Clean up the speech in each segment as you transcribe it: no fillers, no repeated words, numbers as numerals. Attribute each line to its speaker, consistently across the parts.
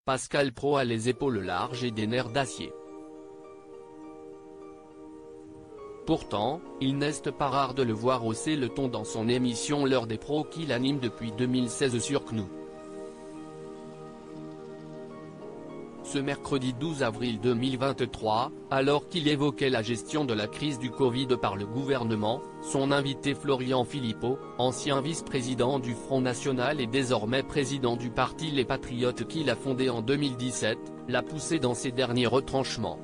Speaker 1: Pascal Praud a les épaules larges et des nerfs d'acier. Pourtant, il n'est pas rare de le voir hausser le ton dans son émission L'heure des pros qu'il anime depuis 2016 sur CNews. Ce mercredi 12 avril 2023, alors qu'il évoquait la gestion de la crise du Covid par le gouvernement, son invité Florian Philippot, ancien vice-président du Front National et désormais président du parti Les Patriotes qu'il a fondé en 2017, l'a poussé dans ses derniers retranchements.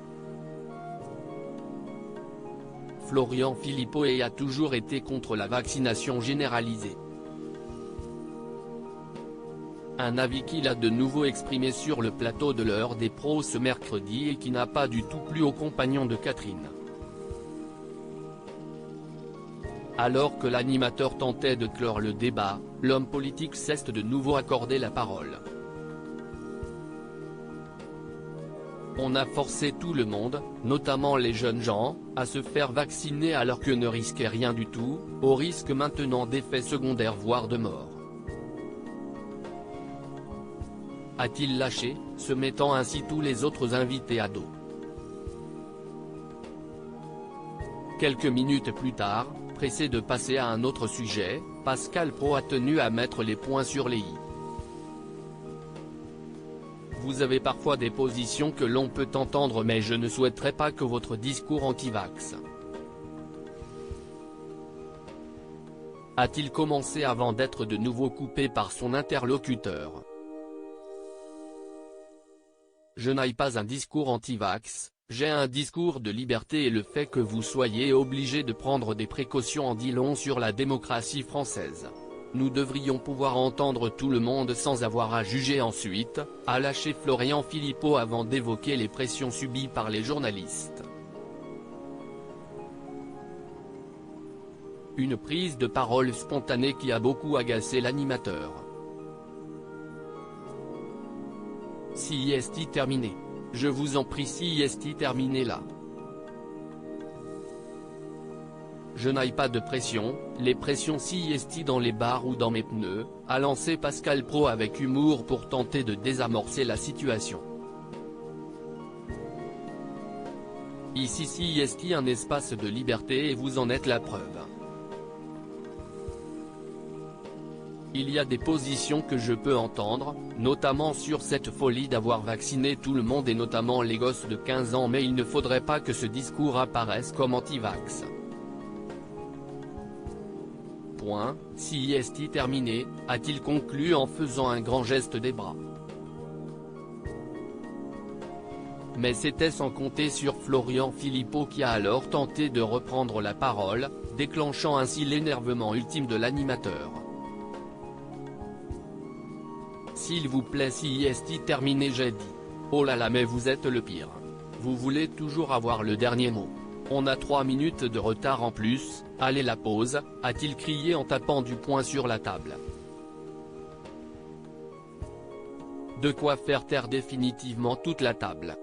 Speaker 1: Florian Philippot a toujours été contre la vaccination généralisée. Un avis qu'il a de nouveau exprimé sur le plateau de l'heure des pros ce mercredi et qui n'a pas du tout plu aux compagnons de Catherine. Alors que l'animateur tentait de clore le débat, l'homme politique s'est de nouveau accordé la parole. On a forcé tout le monde, notamment les jeunes gens, à se faire vacciner alors que ne risquaient rien du tout, au risque maintenant d'effets secondaires voire de mort. A-t-il lâché, se mettant ainsi tous les autres invités à dos. Quelques minutes plus tard, pressé de passer à un autre sujet, Pascal Praud a tenu à mettre les points sur les i. Vous avez parfois des positions que l'on peut entendre mais je ne souhaiterais pas que votre discours anti-vax. A-t-il commencé avant d'être de nouveau coupé par son interlocuteur. Je n'ai pas un discours anti-vax, j'ai un discours de liberté et le fait que vous soyez obligé de prendre des précautions en dit long sur la démocratie française. Nous devrions pouvoir entendre tout le monde sans avoir à juger ensuite, a lâché Florian Philippot avant d'évoquer les pressions subies par les journalistes. Une prise de parole spontanée qui a beaucoup agacé l'animateur. Si est terminé. Je vous en prie si est terminé là. Je n'ai pas de pression, les pressions si est dans les bars ou dans mes pneus, a lancé Pascal Praud avec humour pour tenter de désamorcer la situation. Ici si est un espace de liberté et vous en êtes la preuve. Il y a des positions que je peux entendre, notamment sur cette folie d'avoir vacciné tout le monde et notamment les gosses de 15 ans mais il ne faudrait pas que ce discours apparaisse comme anti-vax. Point, si est terminé, a-t-il conclu en faisant un grand geste des bras. Mais c'était sans compter sur Florian Philippot qui a alors tenté de reprendre la parole, déclenchant ainsi l'énervement ultime de l'animateur. S'il vous plaît si est terminé j'ai dit. Oh là là mais vous êtes le pire. Vous voulez toujours avoir le dernier mot. On a 3 minutes de retard en plus, allez la pause, a-t-il crié en tapant du poing sur la table. De quoi faire taire définitivement toute la table.